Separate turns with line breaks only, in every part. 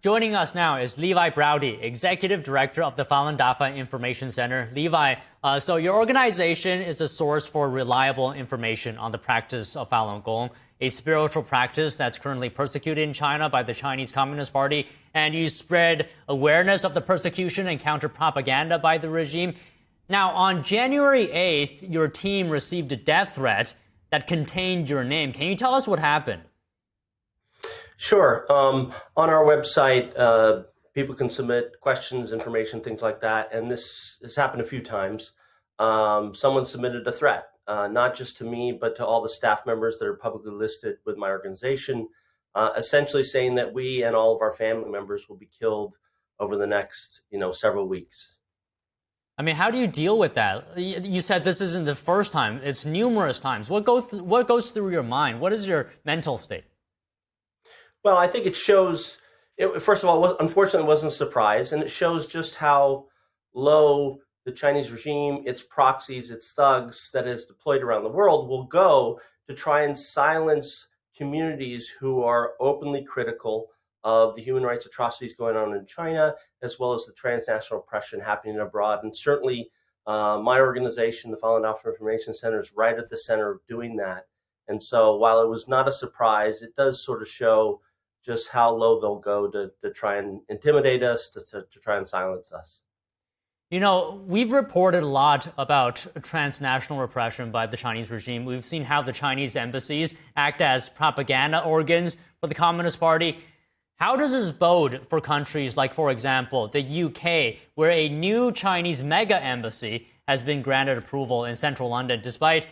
Joining us now is Levi Browde, Executive Director of the Falun Dafa Information Center. Levi, so your organization is a source for reliable information on the practice of Falun Gong, a spiritual practice that's currently persecuted in China by the Chinese Communist Party, and you spread awareness of the persecution and counter propaganda by the regime. Now, on January 8th, your team received a death threat that contained your name. Can you tell us what happened?
Sure. On our website, people can submit questions, information, things like that. And this has happened a few times. Someone submitted a threat, not just to me, but to all the staff members that are publicly listed with my organization, essentially saying that we and all of our family members will be killed over the next, several weeks.
I mean, how do you deal with that? You said this isn't the first time. It's numerous times. What goes through your mind? What is your mental state?
Well, I think it shows, first of all, unfortunately, it wasn't a surprise, and it shows just how low the Chinese regime, its proxies, its thugs that is deployed around the world will go to try and silence communities who are openly critical of the human rights atrocities going on in China, as well as the transnational oppression happening abroad. And certainly my organization, the Falun Dafa Information Center, is right at the center of doing that. And so while it was not a surprise, it does sort of show just how low they'll go to try and intimidate us, to try and silence us.
We've reported a lot about transnational repression by the Chinese regime. We've seen how the Chinese embassies act as propaganda organs for the Communist Party. How does this bode for countries like, for example, the UK, where a new Chinese mega embassy has been granted approval in central London, despite,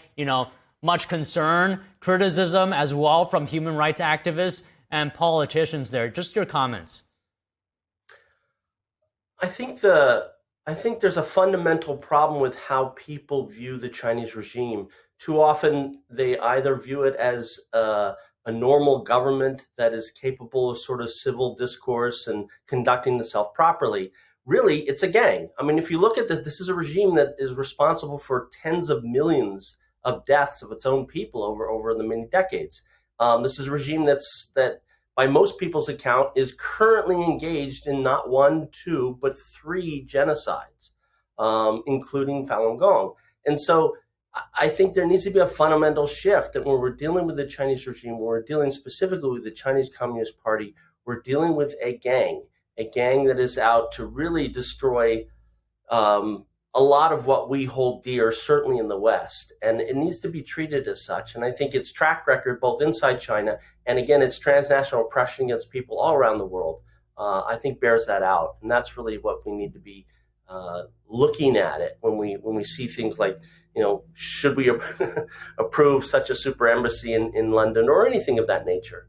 much concern, criticism as well from human rights activists and politicians there? Just your comments.
I think there's a fundamental problem with how people view the Chinese regime. Too often, they either view it as a normal government that is capable of sort of civil discourse and conducting itself properly. Really, it's a gang. I mean, if you look at this is a regime that is responsible for tens of millions of deaths of its own people over the many decades. This is a regime that, by most people's account, is currently engaged in not one, two, but three genocides, including Falun Gong. And so I think there needs to be a fundamental shift that when we're dealing with the Chinese regime, when we're dealing specifically with the Chinese Communist Party, we're dealing with a gang that is out to really destroy a lot of what we hold dear, certainly in the West, and it needs to be treated as such. And I think its track record, both inside China and again, its transnational oppression against people all around the world, I think bears that out. And that's really what we need to be looking at it when we see things like, should we approve such a super embassy in London or anything of that nature?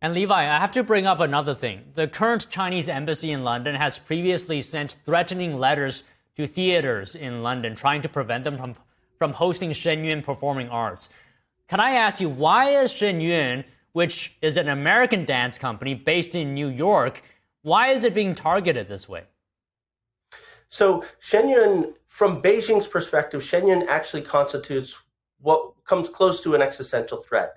And Levi, I have to bring up another thing. The current Chinese embassy in London has previously sent threatening letters to theaters in London, trying to prevent them from hosting Shenyun Performing Arts. Can I ask you, why is Shenyun, which is an American dance company based in New York, why is it being targeted this way?
So Shenyun, from Beijing's perspective, Shenyun actually constitutes what comes close to an existential threat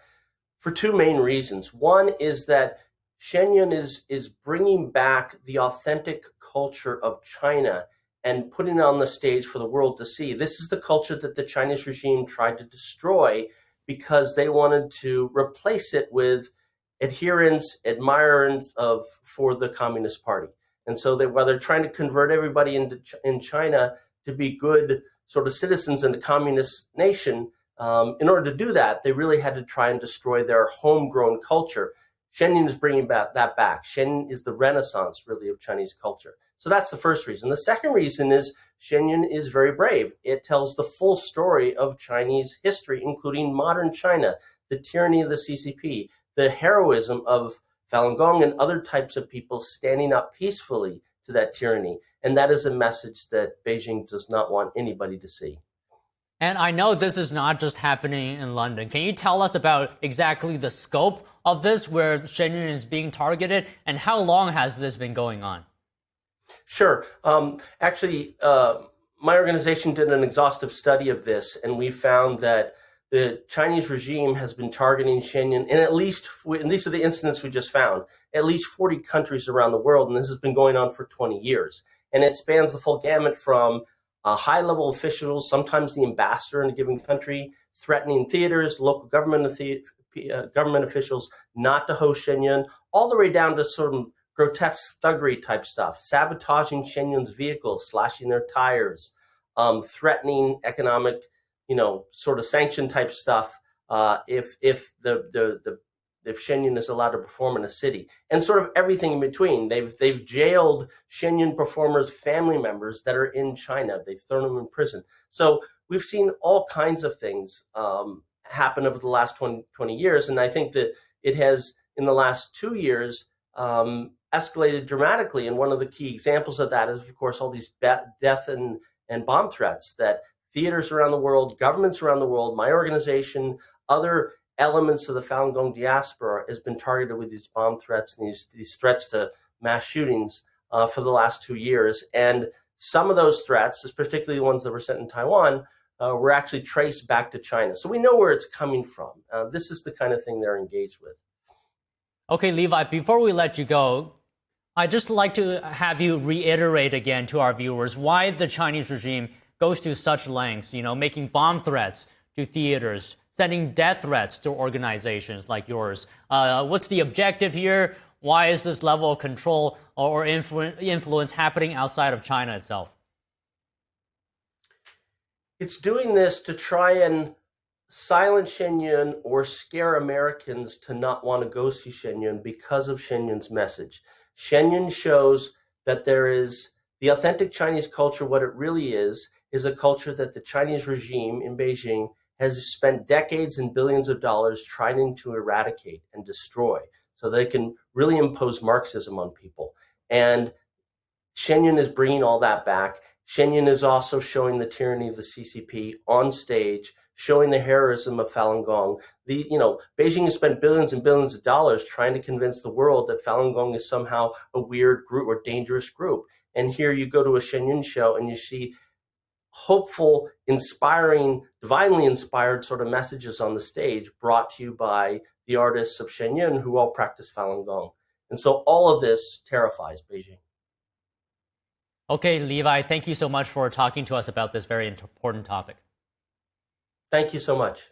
for two main reasons. One is that Shenyun is bringing back the authentic culture of China and putting it on the stage for the world to see. This is the culture that the Chinese regime tried to destroy because they wanted to replace it with adherents, admirers for the Communist Party. And so while they're trying to convert everybody in China to be good sort of citizens in the communist nation, in order to do that, they really had to try and destroy their homegrown culture. Shenyun is bringing that back. Shenyun is the renaissance, really, of Chinese culture. So that's the first reason. The second reason is Shenyun is very brave. It tells the full story of Chinese history, including modern China, the tyranny of the CCP, the heroism of Falun Gong and other types of people standing up peacefully to that tyranny. And that is a message that Beijing does not want anybody to see.
And I know this is not just happening in London. Can you tell us about exactly the scope of this, where Shenyun is being targeted, and how long has this been going on?
Sure. Actually, my organization did an exhaustive study of this, and we found that the Chinese regime has been targeting Shenyang in at least, and these are the incidents we just found, at least 40 countries around the world, and this has been going on for 20 years. And it spans the full gamut from high-level officials, sometimes the ambassador in a given country, threatening theaters, local government officials not to host Shenyang, all the way down to sort of grotesque thuggery type stuff, sabotaging Shenyang's vehicles, slashing their tires, threatening economic, sort of sanction type stuff if Shenyang is allowed to perform in a city, and sort of everything in between. They've jailed Shenyang performers' family members that are in China. They've thrown them in prison. So we've seen all kinds of things happen over the last 20 years, and I think that it has, in the last 2 years, escalated dramatically. And one of the key examples of that is, of course, all these death and bomb threats that theaters around the world, governments around the world, my organization, other elements of the Falun Gong diaspora has been targeted with these bomb threats and these threats to mass shootings for the last 2 years. And some of those threats, particularly the ones that were sent in Taiwan, were actually traced back to China. So we know where it's coming from. This is the kind of thing they're engaged with.
Okay, Levi, before we let you go, I'd just like to have you reiterate again to our viewers why the Chinese regime goes to such lengths, making bomb threats to theaters, sending death threats to organizations like yours. What's the objective here? Why is this level of control or influence happening outside of China itself?
It's doing this to try and silence Shenyang or scare Americans to not want to go see Shenyang because of Shenyang's message. Shenyang shows that there is the authentic Chinese culture. What it really is a culture that the Chinese regime in Beijing has spent decades and billions of dollars trying to eradicate and destroy so they can really impose Marxism on people. And Shenyang is bringing all that back. Shenyang is also showing the tyranny of the CCP on stage, showing the heroism of Falun Gong. Beijing has spent billions and billions of dollars trying to convince the world that Falun Gong is somehow a weird group or dangerous group. And here you go to a Shenyang show and you see hopeful, inspiring, divinely inspired sort of messages on the stage brought to you by the artists of Shenyang who all practice Falun Gong. And so all of this terrifies Beijing.
Okay, Levi, thank you so much for talking to us about this very important topic.
Thank you so much.